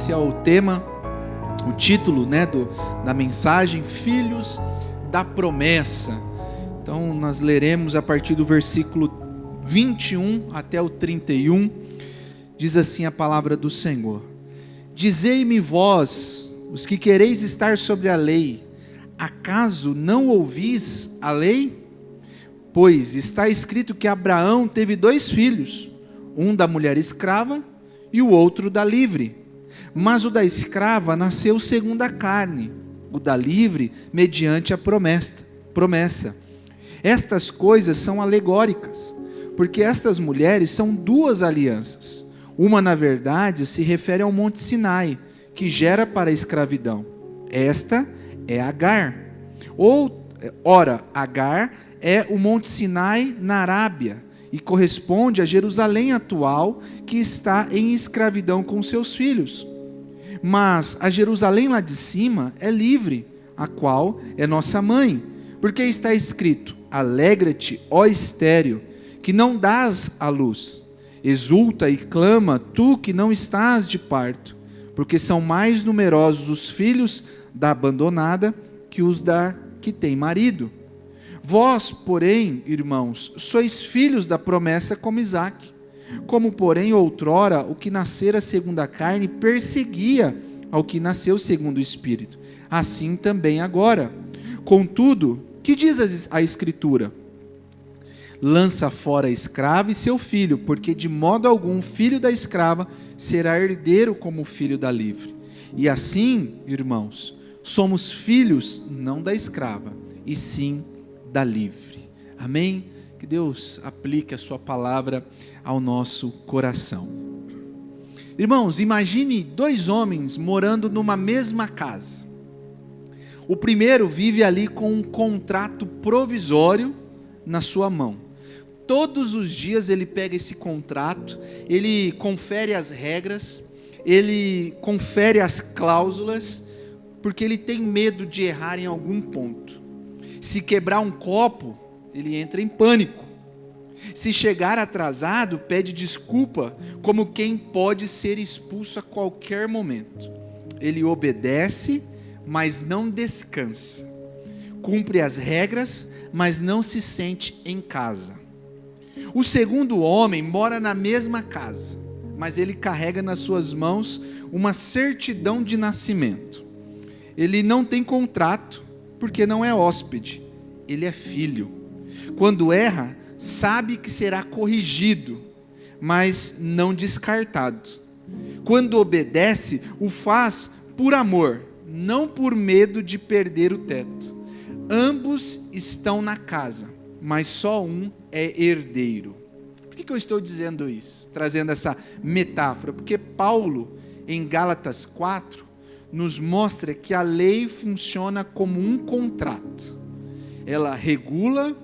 esse é o tema, o título, da mensagem, Filhos da Promessa. Então nós leremos a partir do versículo 21 até o 31, diz assim a palavra do Senhor: Dizei-me vós, os que quereis estar sobre a lei, acaso não ouvis a lei? Pois está escrito que Abraão teve 2 filhos, um da mulher escrava e o outro da livre. Mas o da escrava nasceu segundo a carne, o da livre mediante a promessa. Estas coisas são alegóricas, porque estas mulheres são 2 alianças. Uma, na verdade, se refere ao Monte Sinai, que gera para a escravidão. Esta é Agar. Ora, Agar é o Monte Sinai na Arábia, e corresponde a Jerusalém atual, que está em escravidão com seus filhos. Mas a Jerusalém lá de cima é livre, a qual é nossa mãe, porque está escrito: Alegra-te, ó estéril, que não dás à luz. Exulta e clama, tu que não estás de parto, porque são mais numerosos os filhos da abandonada que os da que tem marido. Vós, porém, irmãos, sois filhos da promessa como Isaque. Como, porém, outrora, o que nascera segundo a carne perseguia ao que nasceu segundo o Espírito. Assim também agora. Contudo, que diz a Escritura? Lança fora a escrava e seu filho, porque de modo algum o filho da escrava será herdeiro como o filho da livre. E assim, irmãos, somos filhos não da escrava, e sim da livre. Amém? Que Deus aplique a sua palavra ao nosso coração. Irmãos, imagine 2 homens morando numa mesma casa. O primeiro vive ali com um contrato provisório na sua mão. Todos os dias ele pega esse contrato, ele confere as regras, ele confere as cláusulas, porque ele tem medo de errar em algum ponto. Se quebrar um copo, ele entra em pânico. Se chegar atrasado, pede desculpa, como quem pode ser expulso a qualquer momento. Ele obedece, mas não descansa. Cumpre as regras, mas não se sente em casa. O segundo homem mora na mesma casa, mas ele carrega nas suas mãos uma certidão de nascimento. Ele não tem contrato, porque não é hóspede, ele é filho. Quando erra, sabe que será corrigido, mas não descartado. Quando obedece, o faz por amor, não por medo de perder o teto. Ambos estão na casa, mas só um é herdeiro. Por que eu estou dizendo isso? Trazendo essa metáfora? Porque Paulo, em Gálatas 4, nos mostra que a lei funciona como um contrato. Ela regula,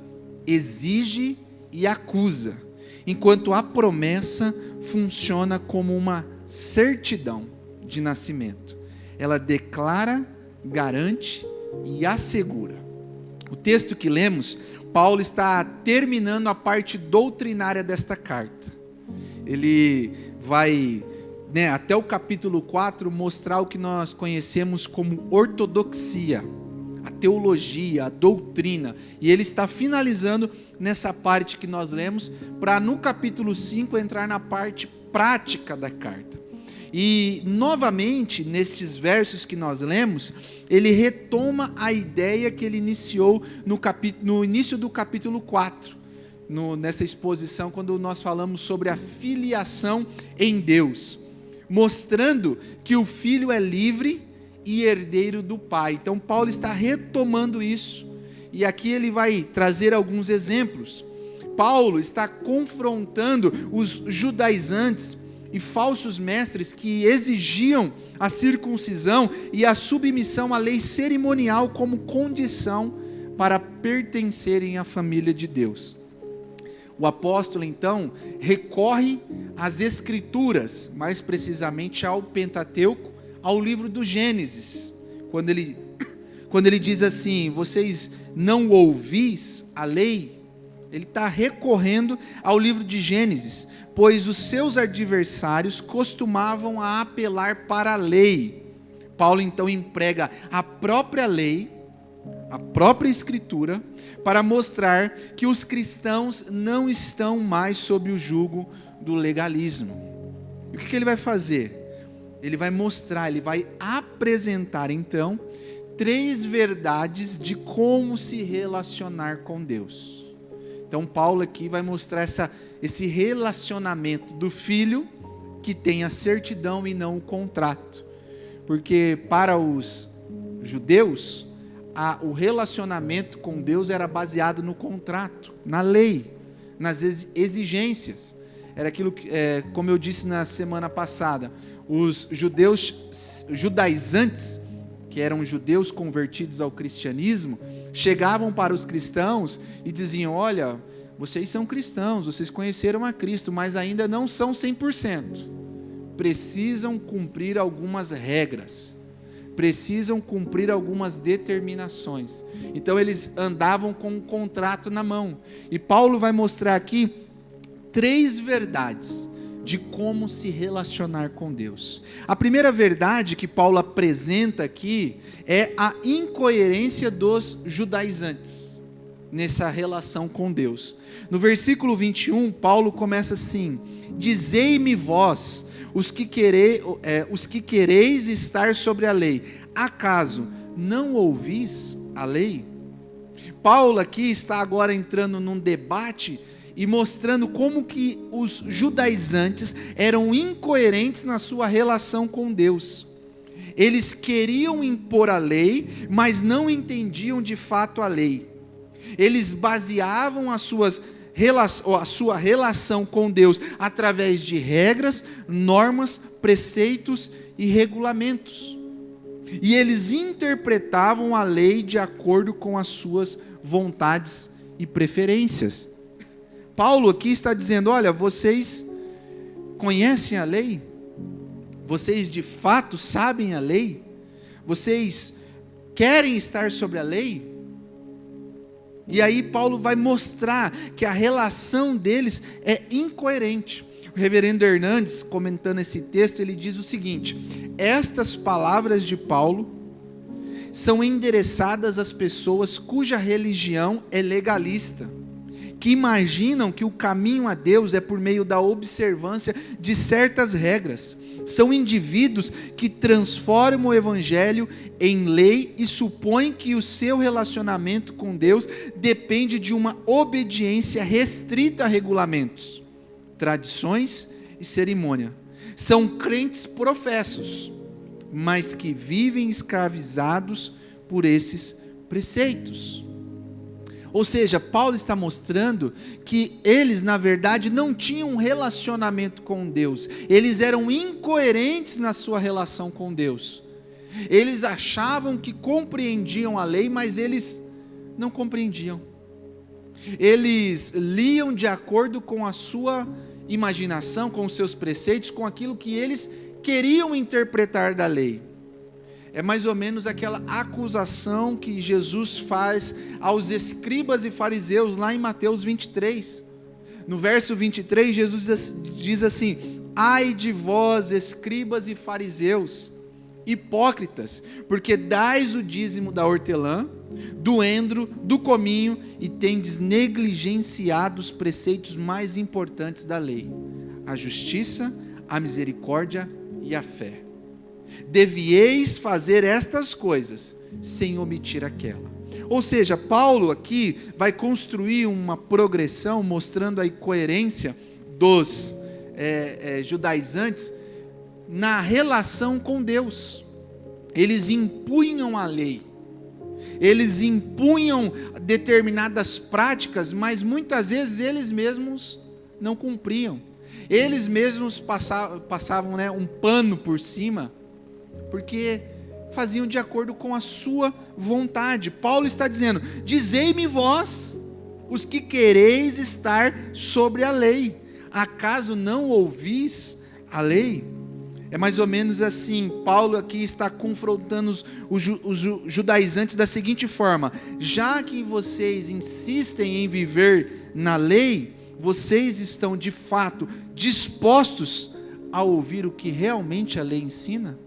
exige e acusa, enquanto a promessa funciona como uma certidão de nascimento. Ela declara, garante e assegura. O texto que lemos, Paulo está terminando a parte doutrinária desta carta. Ele vai, até o capítulo 4, mostrar o que nós conhecemos como ortodoxia, a teologia, a doutrina. E ele está finalizando nessa parte que nós lemos, para no capítulo 5 entrar na parte prática da carta. E novamente, nestes versos que nós lemos, ele retoma a ideia que ele iniciou no início do capítulo 4, nessa exposição, quando nós falamos sobre a filiação em Deus, mostrando que o filho é livre e herdeiro do pai. Então Paulo está retomando isso, e aqui ele vai trazer alguns exemplos. Paulo está confrontando os judaizantes e falsos mestres que exigiam a circuncisão e a submissão à lei cerimonial como condição para pertencerem à família de Deus. O apóstolo então recorre às escrituras, mais precisamente ao Pentateuco, ao livro do Gênesis, quando ele diz assim: vocês não ouvis a lei? Ele está recorrendo ao livro de Gênesis, pois os seus adversários costumavam a apelar para a lei. Paulo então emprega a própria lei, a própria escritura, para mostrar que os cristãos não estão mais sob o jugo do legalismo. E o que ele vai fazer? Ele vai mostrar, ele vai apresentar então 3 verdades de como se relacionar com Deus. Então Paulo aqui vai mostrar esse relacionamento do filho que tem a certidão e não o contrato. Porque para os judeus, o relacionamento com Deus era baseado no contrato, na lei, nas exigências. Era aquilo que, como eu disse na semana passada, os judaizantes, que eram judeus convertidos ao cristianismo, chegavam para os cristãos e diziam: olha, vocês são cristãos, vocês conheceram a Cristo, mas ainda não são 100%. Precisam cumprir algumas regras, precisam cumprir algumas determinações. Então eles andavam com um contrato na mão. E Paulo vai mostrar aqui 3 verdades de como se relacionar com Deus. A primeira verdade que Paulo apresenta aqui é a incoerência dos judaizantes nessa relação com Deus. No versículo 21, Paulo começa assim: dizei-me vós, os que quereis estar sobre a lei, acaso não ouvis a lei? Paulo aqui está agora entrando num debate e mostrando como que os judaizantes eram incoerentes na sua relação com Deus. Eles queriam impor a lei, mas não entendiam de fato a lei. Eles baseavam a sua relação com Deus através de regras, normas, preceitos e regulamentos. E eles interpretavam a lei de acordo com as suas vontades e preferências. Paulo aqui está dizendo: olha, vocês conhecem a lei? Vocês de fato sabem a lei? Vocês querem estar sobre a lei? E aí Paulo vai mostrar que a relação deles é incoerente. O reverendo Hernandes, comentando esse texto, ele diz o seguinte: estas palavras de Paulo são endereçadas às pessoas cuja religião é legalista, que imaginam que o caminho a Deus é por meio da observância de certas regras. São indivíduos que transformam o evangelho em lei e supõem que o seu relacionamento com Deus depende de uma obediência restrita a regulamentos, tradições e cerimônia. São crentes professos, mas que vivem escravizados por esses preceitos. Ou seja, Paulo está mostrando que eles, na verdade, não tinham um relacionamento com Deus. Eles eram incoerentes na sua relação com Deus. Eles achavam que compreendiam a lei, mas eles não compreendiam. Eles liam de acordo com a sua imaginação, com os seus preceitos, com aquilo que eles queriam interpretar da lei. É mais ou menos aquela acusação que Jesus faz aos escribas e fariseus lá em Mateus 23. No verso 23, Jesus diz assim: ai de vós, escribas e fariseus, hipócritas, porque dais o dízimo da hortelã, do endro, do cominho, e tendes negligenciado os preceitos mais importantes da lei: a justiça, a misericórdia e a fé. Devieis fazer estas coisas, sem omitir aquela. Ou seja, Paulo aqui vai construir uma progressão, mostrando a incoerência dos judaizantes na relação com Deus. Eles impunham a lei, eles impunham determinadas práticas, mas muitas vezes eles mesmos não cumpriam. Eles mesmos passavam um pano por cima, porque faziam de acordo com a sua vontade. Paulo está dizendo: dizei-me vós, os que quereis estar sobre a lei, acaso não ouvis a lei? É mais ou menos assim, Paulo aqui está confrontando os judaizantes da seguinte forma: já que vocês insistem em viver na lei, vocês estão de fato dispostos a ouvir o que realmente a lei ensina?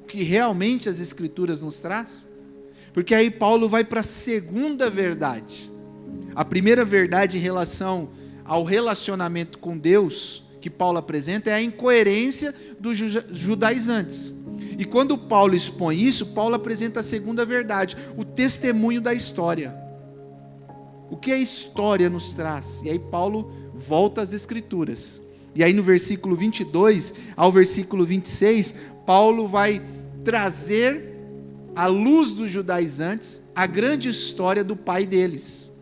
O que realmente as Escrituras nos traz? Porque aí Paulo vai para a segunda verdade. A primeira verdade em relação ao relacionamento com Deus que Paulo apresenta é a incoerência dos judaizantes. E quando Paulo expõe isso, Paulo apresenta a segunda verdade, o testemunho da história. O que a história nos traz? E aí Paulo volta às Escrituras. E aí no versículo 22 ao versículo 26, Paulo vai trazer à luz dos judaizantes a grande história do pai deles.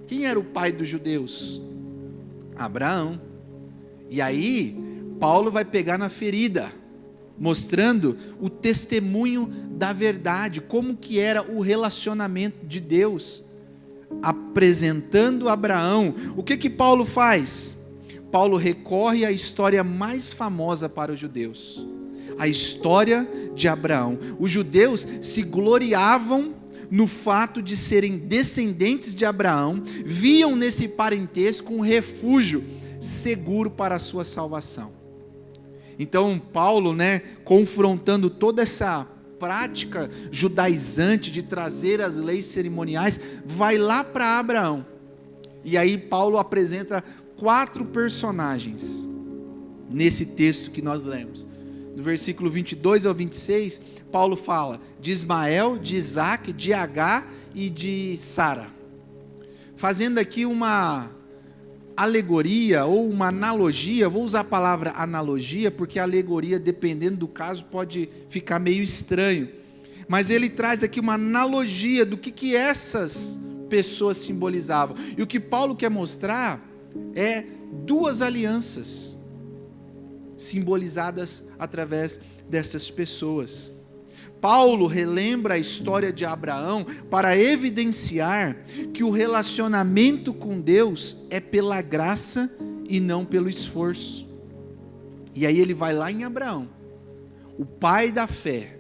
Quem era o pai dos judeus? Abraão. E aí, Paulo vai pegar na ferida, mostrando o testemunho da verdade, como que era o relacionamento de Deus, apresentando Abraão. O que Paulo faz? Paulo recorre à história mais famosa para os judeus, a história de Abraão. Os judeus se gloriavam no fato de serem descendentes de Abraão, viam nesse parentesco um refúgio seguro para a sua salvação. Então Paulo, confrontando toda essa prática judaizante de trazer as leis cerimoniais, vai lá para Abraão. E aí Paulo apresenta 4 personagens nesse texto que nós lemos. Do versículo 22 ao 26, Paulo fala de Ismael, de Isaac, de Agar e de Sara, fazendo aqui uma alegoria ou uma analogia. Vou usar a palavra analogia, porque a alegoria, dependendo do caso, pode ficar meio estranho, mas ele traz aqui uma analogia do que essas pessoas simbolizavam. E o que Paulo quer mostrar é 2 alianças simbolizadas através dessas pessoas. Paulo relembra a história de Abraão para evidenciar que o relacionamento com Deus é pela graça e não pelo esforço. E aí ele vai lá em Abraão, o pai da fé,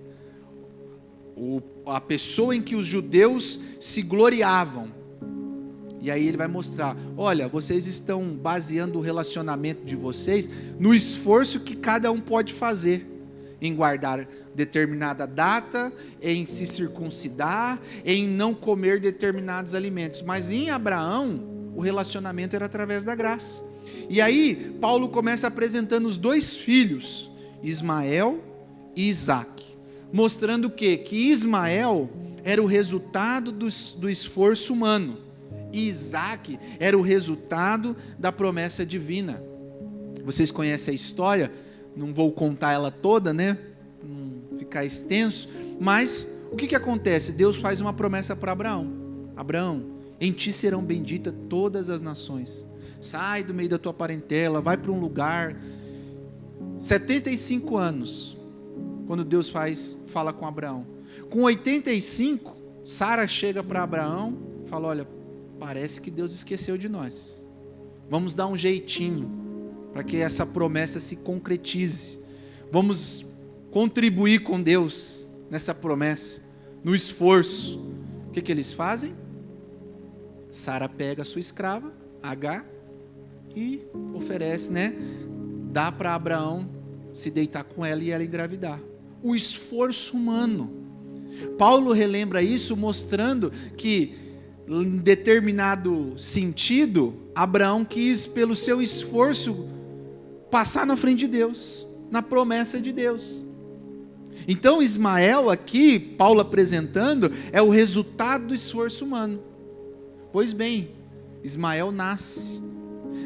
a pessoa em que os judeus se gloriavam. E aí ele vai mostrar: olha, vocês estão baseando o relacionamento de vocês no esforço que cada um pode fazer, em guardar determinada data, em se circuncidar, em não comer determinados alimentos. Mas em Abraão, o relacionamento era através da graça. E aí Paulo começa apresentando os 2 filhos, Ismael e Isaac, mostrando o quê? Que Ismael era o resultado do esforço humano, e Isaac era o resultado da promessa divina. Vocês conhecem a história, não vou contar ela toda, não ficar extenso, mas o que acontece? Deus faz uma promessa para Abraão: Abraão, em ti serão benditas todas as nações, sai do meio da tua parentela, vai para um lugar. 75 anos, quando Deus fala com Abraão. Com 85, Sara chega para Abraão e fala: olha, parece que Deus esqueceu de nós, vamos dar um jeitinho para que essa promessa se concretize, vamos contribuir com Deus nessa promessa, no esforço. O que eles fazem? Sara pega a sua escrava, Agar, e oferece, dá para Abraão se deitar com ela e ela engravidar. O esforço humano. Paulo relembra isso, mostrando que, em determinado sentido, Abraão quis, pelo seu esforço, passar na frente de Deus, na promessa de Deus. Então Ismael aqui, Paulo apresentando, é o resultado do esforço humano. Pois bem, Ismael nasce,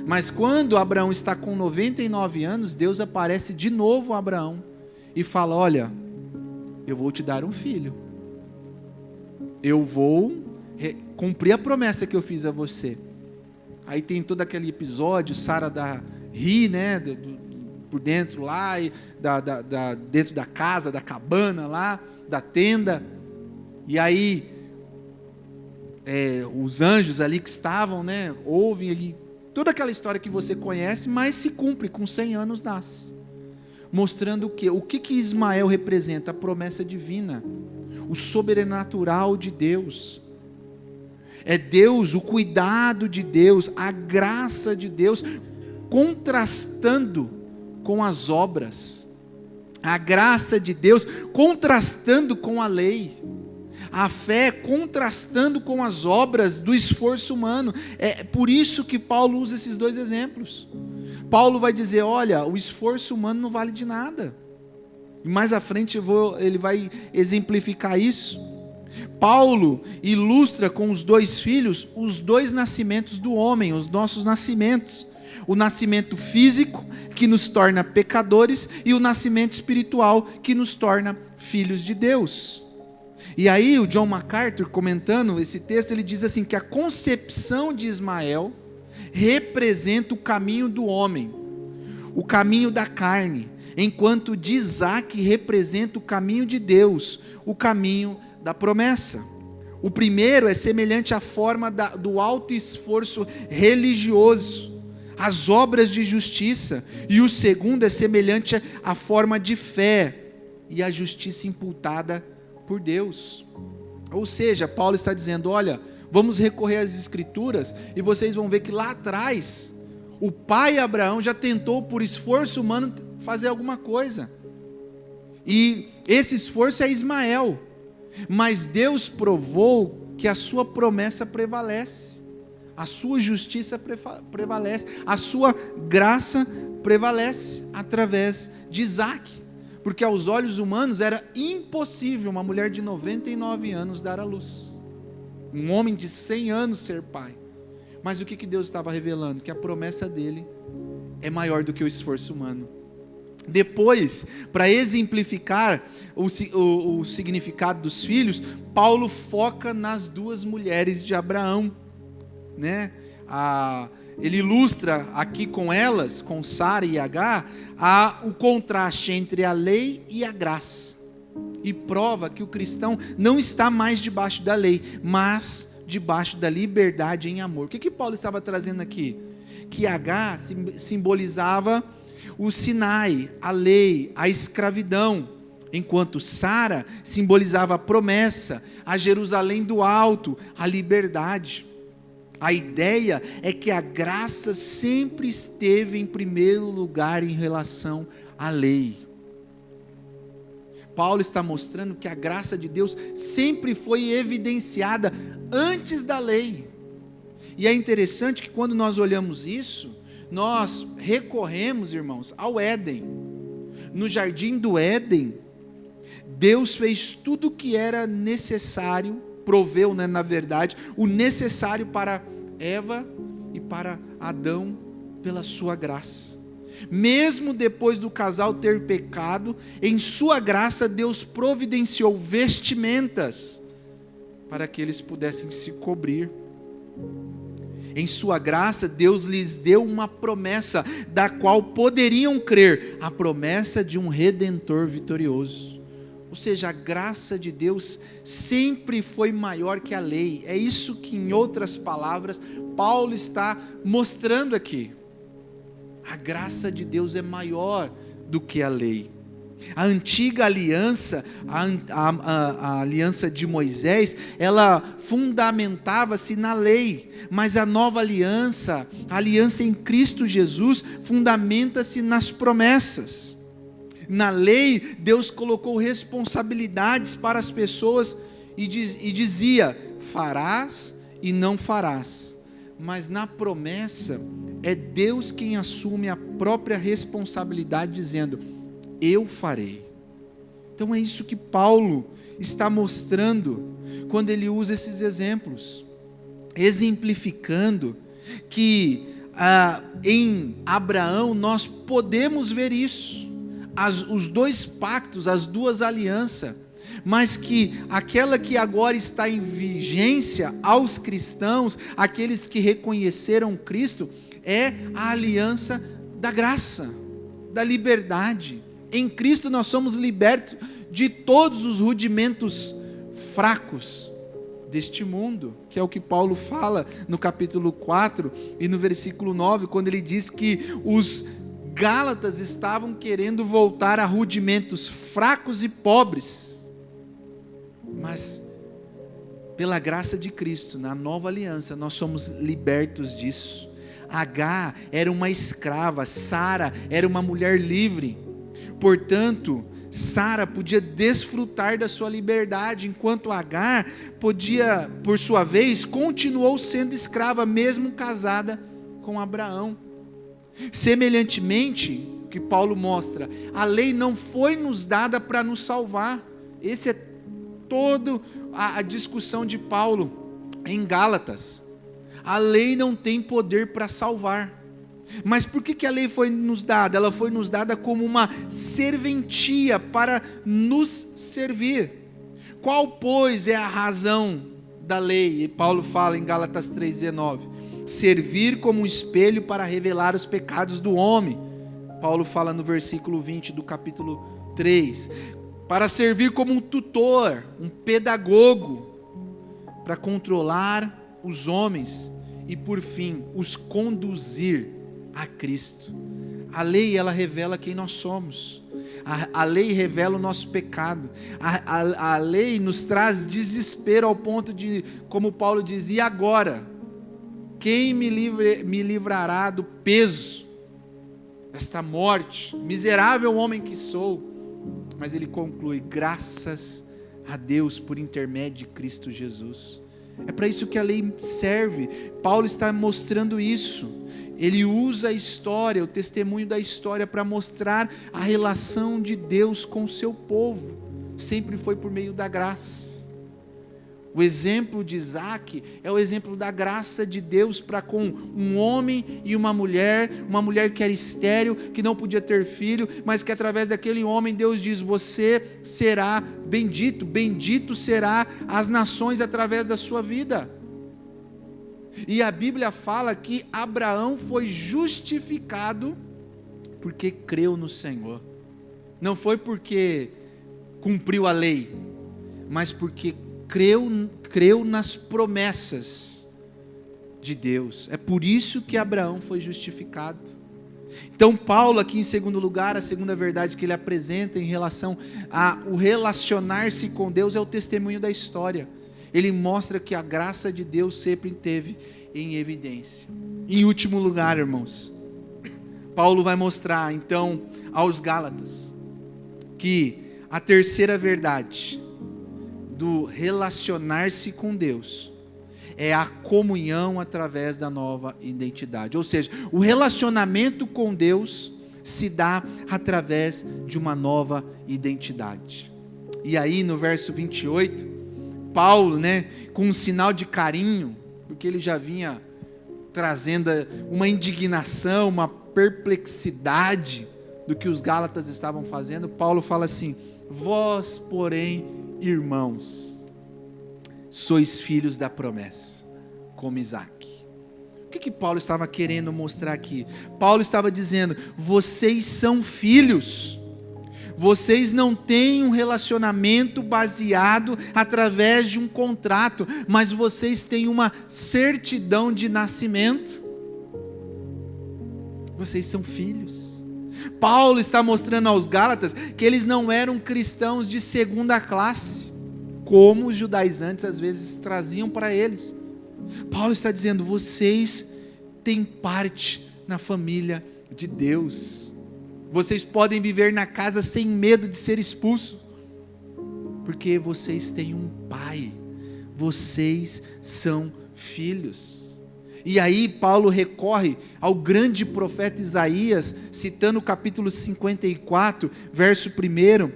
mas quando Abraão está com 99 anos, Deus aparece de novo a Abraão e fala: olha, eu vou te dar um filho, eu vou cumprir a promessa que eu fiz a você. Aí tem todo aquele episódio, Sara ri, por dentro lá, dentro da casa, da cabana lá, da tenda. E aí os anjos ali que estavam, ouvem ali toda aquela história que você conhece, mas se cumpre, com 100 anos nasce. mostrando o quê? O que Ismael representa? A promessa divina, o sobrenatural de Deus. É Deus, o cuidado de Deus, a graça de Deus, contrastando com as obras. A graça de Deus contrastando com a lei. A fé contrastando com as obras do esforço humano. É por isso que Paulo usa esses dois exemplos. Paulo vai dizer, olha, o esforço humano não vale de nada. E mais à frente ele vai exemplificar isso. Paulo ilustra com os dois filhos os dois nascimentos do homem, os nossos nascimentos. O nascimento físico, que nos torna pecadores, e o nascimento espiritual, que nos torna filhos de Deus. E aí o John MacArthur, comentando esse texto, ele diz assim, que a concepção de Ismael representa o caminho do homem, o caminho da carne, enquanto de Isaac representa o caminho de Deus, o caminho da promessa. O primeiro é semelhante à forma do alto esforço religioso, as obras de justiça, e o segundo é semelhante à forma de fé e a justiça imputada por Deus. Ou seja, Paulo está dizendo, olha, vamos recorrer às escrituras, e vocês vão ver que lá atrás, o pai Abraão já tentou por esforço humano fazer alguma coisa, e esse esforço é Ismael, mas Deus provou que a sua promessa prevalece, a sua justiça prevalece, a sua graça prevalece através de Isaac, porque aos olhos humanos era impossível uma mulher de 99 anos dar à luz, um homem de 100 anos ser pai. Mas o que Deus estava revelando? Que a promessa dele é maior do que o esforço humano. Depois, para exemplificar o significado dos filhos, Paulo foca nas duas mulheres de Abraão, né? Ele ilustra aqui com elas, com Sara e Agar, o contraste entre a lei e a graça, e prova que o cristão não está mais debaixo da lei, mas debaixo da liberdade em amor. O que Paulo estava trazendo aqui? Que Agar simbolizava o Sinai, a lei, a escravidão, enquanto Sara simbolizava a promessa, a Jerusalém do alto, a liberdade. A ideia é que a graça sempre esteve em primeiro lugar em relação à lei. Paulo está mostrando que a graça de Deus sempre foi evidenciada antes da lei. E é interessante que quando nós olhamos isso, nós recorremos, irmãos, ao Éden. No jardim do Éden, Deus fez tudo o que era necessário, proveu, né, na verdade, o necessário para Eva e para Adão pela sua graça. Mesmo depois do casal ter pecado, em sua graça Deus providenciou vestimentas para que eles pudessem se cobrir. Em sua graça Deus lhes deu uma promessa da qual poderiam crer, a promessa de um Redentor vitorioso. Ou seja, a graça de Deus sempre foi maior que a lei. É isso que, em outras palavras, Paulo está mostrando aqui. A graça de Deus é maior do que a lei. A antiga aliança, a aliança de Moisés, ela fundamentava-se na lei, mas a nova aliança, a aliança em Cristo Jesus, fundamenta-se nas promessas. Na lei, Deus colocou responsabilidades para as pessoas e dizia, farás e não farás. Mas na promessa, é Deus quem assume a própria responsabilidade, dizendo, eu farei. Então é isso que Paulo está mostrando, quando ele usa esses exemplos, exemplificando que em Abraão nós podemos ver isso, os dois pactos, as duas alianças, mas que aquela que agora está em vigência aos cristãos, aqueles que reconheceram Cristo, é a aliança da graça, da liberdade. Em Cristo nós somos libertos de todos os rudimentos fracos deste mundo, que é o que Paulo fala no capítulo 4 e no versículo 9, quando ele diz que os Gálatas estavam querendo voltar a rudimentos fracos e pobres, mas pela graça de Cristo, na nova aliança, nós somos libertos disso. Agar era uma escrava, Sara era uma mulher livre, portanto, Sara podia desfrutar da sua liberdade, enquanto Agar podia, por sua vez, continuou sendo escrava, mesmo casada com Abraão. Semelhantemente, o que Paulo mostra, a lei não foi nos dada para nos salvar. Esse é toda a discussão de Paulo em Gálatas. A lei não tem poder para salvar. Mas por que a lei foi nos dada? Ela foi nos dada como uma serventia para nos servir. Qual, pois, é a razão da lei? E Paulo fala em Gálatas 3,19. Servir como um espelho para revelar os pecados do homem. Paulo fala no versículo 20 do capítulo 3. Para servir como um tutor, um pedagogo, para controlar os homens e, por fim, os conduzir a Cristo. A lei, ela revela quem nós somos. A lei revela o nosso pecado. A lei nos traz desespero ao ponto de, como Paulo dizia, e agora? Quem me livrará do peso desta morte? Miserável homem que sou. Mas ele conclui, graças a Deus por intermédio de Cristo Jesus. É para isso que a lei serve. Paulo está mostrando isso. Ele usa a história, o testemunho da história, para mostrar a relação de Deus com o seu povo. Sempre foi por meio da graça. O exemplo de Isaac é o exemplo da graça de Deus para com um homem e uma mulher que era estéril, que não podia ter filho, mas que através daquele homem Deus diz, você será bendito, bendito será as nações através da sua vida. E a Bíblia fala que Abraão foi justificado porque creu no Senhor. Não foi porque cumpriu a lei, mas porque creu nas promessas de Deus. É por isso que Abraão foi justificado. Então Paulo aqui em segundo lugar, a segunda verdade que ele apresenta em relação ao relacionar-se com Deus é o testemunho da história. Ele mostra que a graça de Deus sempre esteve em evidência. Em último lugar, irmãos, Paulo vai mostrar então aos Gálatas que a terceira verdade do relacionar-se com Deus é a comunhão através da nova identidade. Ou seja, o relacionamento com Deus se dá através de uma nova identidade. E aí no verso 28, Paulo, com um sinal de carinho, porque ele já vinha trazendo uma indignação, uma perplexidade do que os Gálatas estavam fazendo, Paulo fala assim, vós, porém, irmãos, sois filhos da promessa, como Isaque. O que Paulo estava querendo mostrar aqui? Paulo estava dizendo, vocês são filhos, vocês não têm um relacionamento baseado através de um contrato, mas vocês têm uma certidão de nascimento. Vocês são filhos. Paulo está mostrando aos Gálatas que eles não eram cristãos de segunda classe, como os judaizantes às vezes traziam para eles. Paulo está dizendo, vocês têm parte na família de Deus. Vocês podem viver na casa sem medo de ser expulso, porque vocês têm um pai, vocês são filhos. E aí Paulo recorre ao grande profeta Isaías, citando o capítulo 54, verso 1,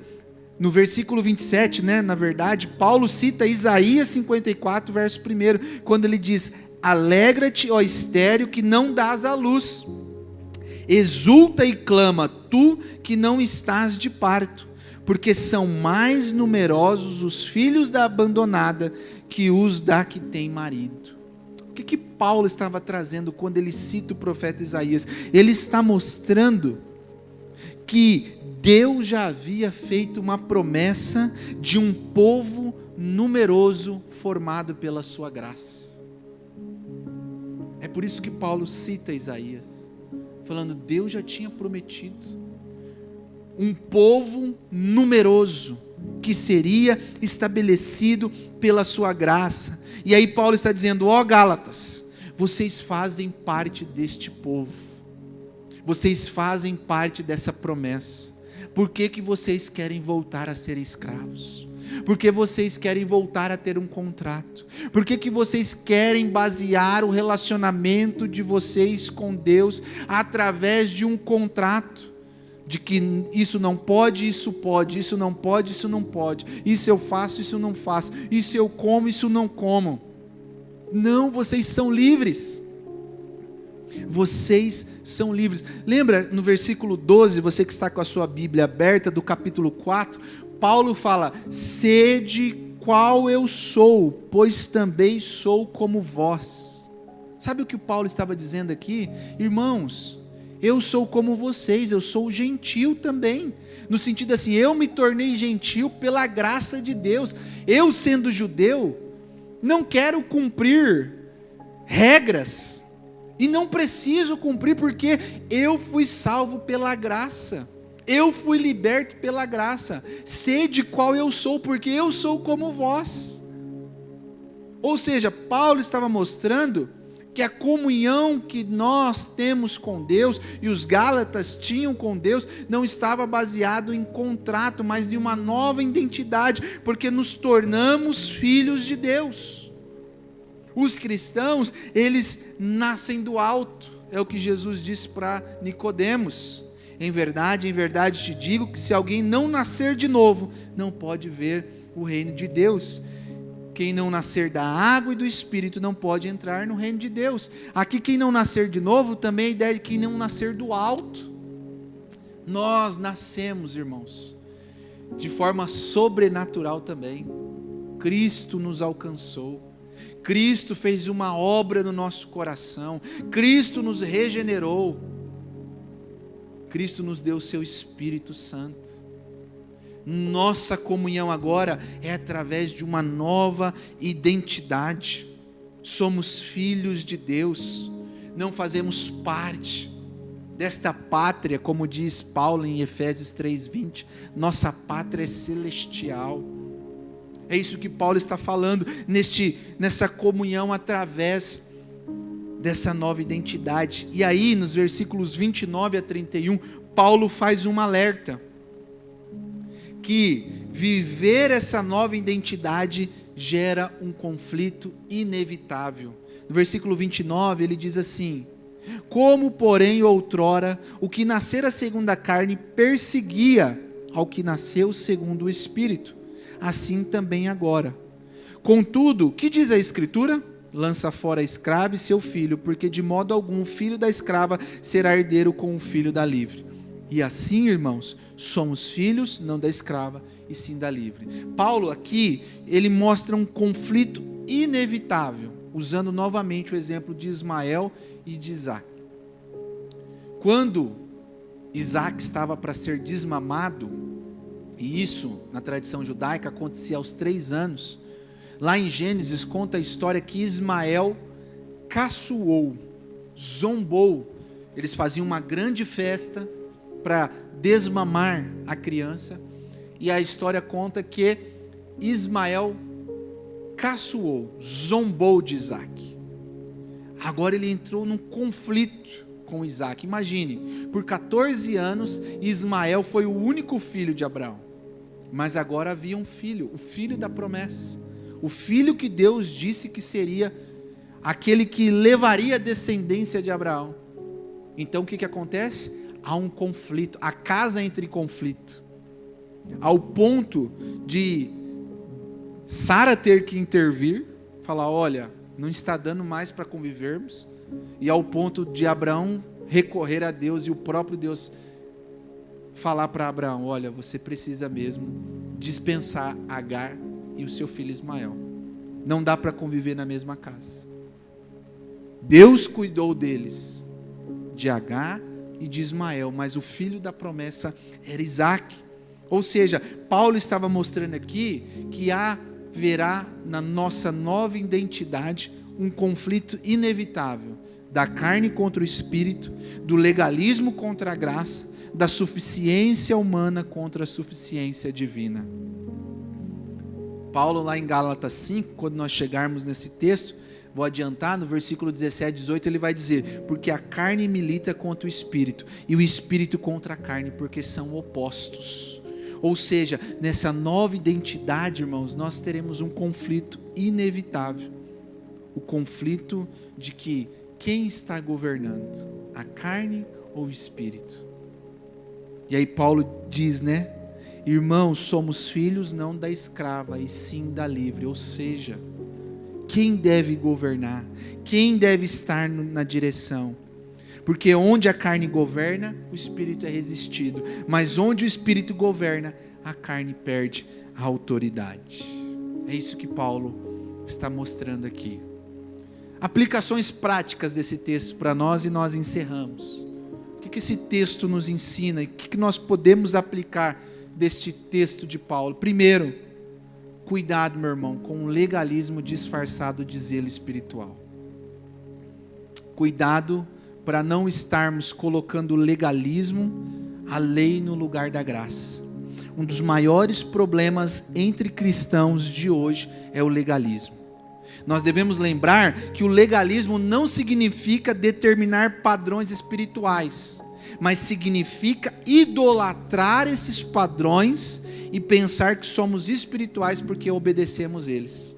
no versículo 27, na verdade, Paulo cita Isaías 54, verso 1, quando ele diz, alegra-te, ó estéril, que não dás à luz, exulta e clama, tu que não estás de parto, porque são mais numerosos os filhos da abandonada que os da que tem marido. O que Paulo estava trazendo quando ele cita o profeta Isaías? Ele está mostrando que Deus já havia feito uma promessa de um povo numeroso formado pela sua graça. É por isso que Paulo cita Isaías. falando, Deus já tinha prometido um povo numeroso, que seria estabelecido pela sua graça. E aí Paulo está dizendo, ó Gálatas, vocês fazem parte deste povo, vocês fazem parte dessa promessa. Por que vocês querem voltar a ser escravos? Por que vocês querem voltar a ter um contrato? Por que vocês querem basear o relacionamento de vocês com Deus através de um contrato? De que isso não pode, isso pode, isso não pode, isso não pode, isso eu faço, isso não faço, isso eu como, isso não como. Não, vocês são livres. Vocês são livres. Lembra no versículo 12, você que está com a sua Bíblia aberta, do capítulo 4, Paulo fala, sede qual eu sou, pois também sou como vós. Sabe o que o Paulo estava dizendo aqui? Irmãos, eu sou como vocês, eu sou gentil também, no sentido assim, eu me tornei gentil pela graça de Deus. Eu, sendo judeu, não quero cumprir regras, e não preciso cumprir, porque eu fui salvo pela graça, eu fui liberto pela graça. Sede qual eu sou, porque eu sou como vós. Ou seja, Paulo estava mostrando que a comunhão que nós temos com Deus, e os Gálatas tinham com Deus, não estava baseado em contrato, mas em uma nova identidade, porque nos tornamos filhos de Deus. Os cristãos, eles nascem do alto, é o que Jesus disse para Nicodemos. Em verdade te digo que se alguém não nascer de novo, não pode ver o reino de Deus. Quem não nascer da água e do Espírito não pode entrar no reino de Deus. Aqui quem não nascer de novo, também a ideia de quem não nascer do alto. Nós nascemos, irmãos, de forma sobrenatural também. Cristo nos alcançou. Cristo fez uma obra no nosso coração. Cristo nos regenerou. Cristo nos deu o seu Espírito Santo. Nossa comunhão agora é através de uma nova identidade. Somos filhos de Deus, não fazemos parte desta pátria, como diz Paulo em Efésios 3:20, nossa pátria é celestial. É isso que Paulo está falando, nessa comunhão através dessa nova identidade. E aí, nos versículos 29 a 31, Paulo faz um alerta, que viver essa nova identidade gera um conflito inevitável. No versículo 29 ele diz assim, como porém outrora o que nascera segundo a carne perseguia ao que nasceu segundo o Espírito, assim também agora. Contudo, que diz a Escritura? Lança fora a escrava e seu filho, porque de modo algum o filho da escrava será herdeiro com o filho da livre. E assim, irmãos, somos filhos, não da escrava, e sim da livre. Paulo aqui, ele mostra um conflito inevitável, usando novamente o exemplo de Ismael e de Isaac. Quando Isaac estava para ser desmamado, e isso, na tradição judaica, acontecia aos 3 anos, lá em Gênesis conta a história que Ismael caçoou, zombou. Eles faziam uma grande festa para desmamar a criança, e a história conta que Ismael caçoou, zombou de Isaac. Agora ele entrou num conflito com Isaac. Imagine, por 14 anos Ismael foi o único filho de Abraão, mas agora havia um filho, o filho da promessa, o filho que Deus disse que seria aquele que levaria a descendência de Abraão. Então o que acontece? Há um conflito, a casa entra em conflito, ao ponto de Sara ter que intervir, falar, olha, não está dando mais para convivermos, e ao ponto de Abraão recorrer a Deus, e o próprio Deus falar para Abraão, olha, você precisa mesmo dispensar Agar e o seu filho Ismael, não dá para conviver na mesma casa. Deus cuidou deles, de Agar e de Ismael, mas o filho da promessa era Isaac. Ou seja, Paulo estava mostrando aqui que haverá na nossa nova identidade um conflito inevitável da carne contra o espírito, do legalismo contra a graça, da suficiência humana contra a suficiência divina. Paulo, lá em Gálatas 5, quando nós chegarmos nesse texto, vou adiantar, no versículo 17 e 18, ele vai dizer: porque a carne milita contra o espírito, e o espírito contra a carne, porque são opostos. Ou seja, nessa nova identidade, irmãos, nós teremos um conflito inevitável. O conflito de que quem está governando, a carne ou o espírito? E aí Paulo diz, né? Irmãos, somos filhos não da escrava, e sim da livre. Ou seja, quem deve governar? Quem deve estar na direção? Porque onde a carne governa, o espírito é resistido. Mas onde o espírito governa, a carne perde a autoridade. É isso que Paulo está mostrando aqui. Aplicações práticas desse texto para nós, e nós encerramos. O que esse texto nos ensina? E o que nós podemos aplicar deste texto de Paulo? Primeiro, cuidado, meu irmão, com o legalismo disfarçado de zelo espiritual. Cuidado para não estarmos colocando o legalismo, a lei, no lugar da graça. Um dos maiores problemas entre cristãos de hoje é o legalismo. Nós devemos lembrar que o legalismo não significa determinar padrões espirituais, mas significa idolatrar esses padrões e pensar que somos espirituais porque obedecemos eles,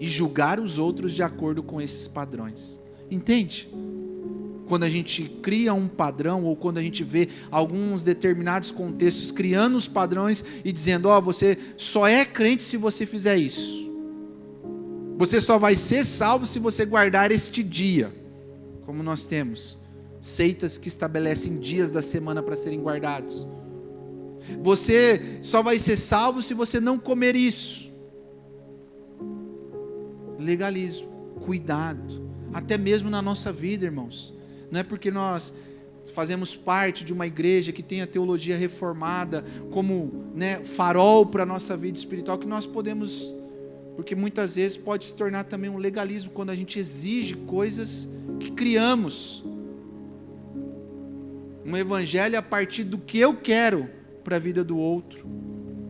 e julgar os outros de acordo com esses padrões. Entende? Quando a gente cria um padrão, ou quando a gente vê alguns determinados contextos criando os padrões e dizendo: você só é crente se você fizer isso. Você só vai ser salvo se você guardar este dia. Como nós temos seitas que estabelecem dias da semana para serem guardados. Você só vai ser salvo se você não comer isso. Legalismo, cuidado. Até mesmo na nossa vida, irmãos. Não é porque nós fazemos parte de uma igreja que tem a teologia reformada como, farol para a nossa vida espiritual, que nós podemos... Porque muitas vezes pode se tornar também um legalismo quando a gente exige coisas que criamos. Um evangelho a partir do que eu quero para a vida do outro,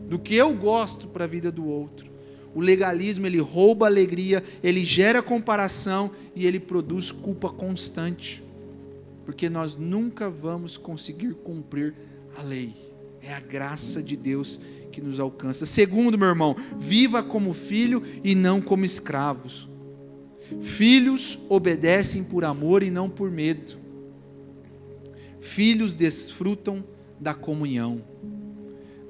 do que eu gosto para a vida do outro. O legalismo, ele rouba a alegria, ele gera comparação e ele produz culpa constante. Porque nós nunca vamos conseguir cumprir a lei. É a graça de Deus que nos alcança. Segundo, meu irmão, viva como filho e não como escravos. Filhos obedecem por amor e não por medo. Filhos desfrutam da comunhão.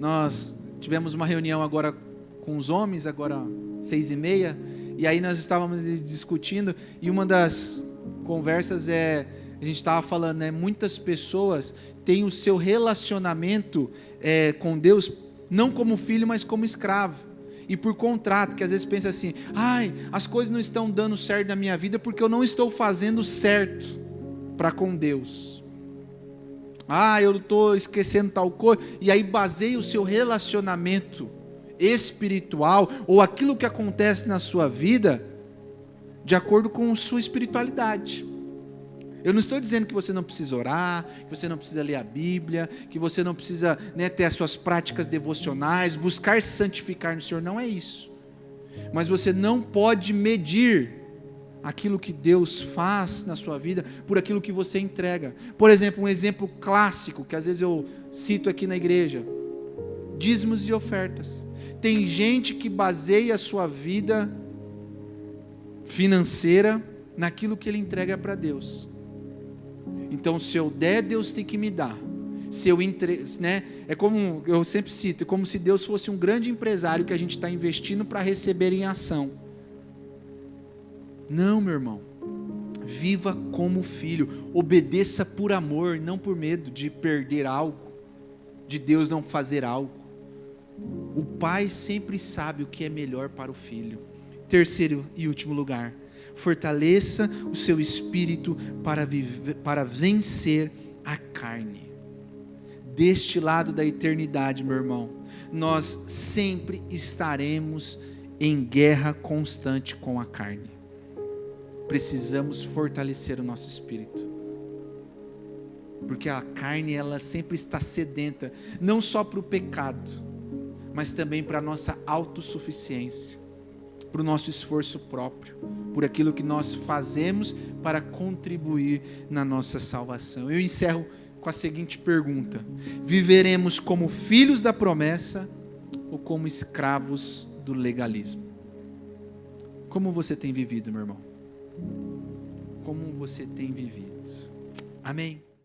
Nós tivemos uma reunião agora com os homens, agora 6:30, e aí nós estávamos discutindo, e uma das conversas a gente estava falando, muitas pessoas têm o seu relacionamento com Deus, não como filho, mas como escravo, e por contrato, que às vezes pensa assim: as coisas não estão dando certo na minha vida, porque eu não estou fazendo certo para com Deus. Eu estou esquecendo tal coisa, e aí baseia o seu relacionamento espiritual, ou aquilo que acontece na sua vida, de acordo com sua espiritualidade. Eu não estou dizendo que você não precisa orar, que você não precisa ler a Bíblia, que você não precisa ter as suas práticas devocionais, buscar se santificar no Senhor, não é isso. Mas você não pode medir aquilo que Deus faz na sua vida por aquilo que você entrega. Por exemplo, um exemplo clássico, que às vezes eu cito aqui na igreja: dízimos e ofertas. Tem gente que baseia a sua vida financeira naquilo que ele entrega para Deus. Então, se eu der, Deus tem que me dar. Se eu é como eu sempre cito, é como se Deus fosse um grande empresário que a gente está investindo para receber em ação. Não, meu irmão. Viva como filho. Obedeça por amor, não por medo de perder algo, de Deus não fazer algo. O pai sempre sabe o que é melhor para o filho. Terceiro e último lugar: fortaleça o seu espírito para vencer a carne. Deste lado da eternidade, meu irmão, nós sempre estaremos em guerra constante com a carne. precisamos fortalecer o nosso espírito. Porque a carne, ela sempre está sedenta, não só para o pecado, mas também para a nossa autossuficiência, para o nosso esforço próprio, por aquilo que nós fazemos para contribuir na nossa salvação. Eu encerro com a seguinte pergunta: viveremos como filhos da promessa ou como escravos do legalismo? Como você tem vivido, meu irmão? Como você tem vivido? Amém?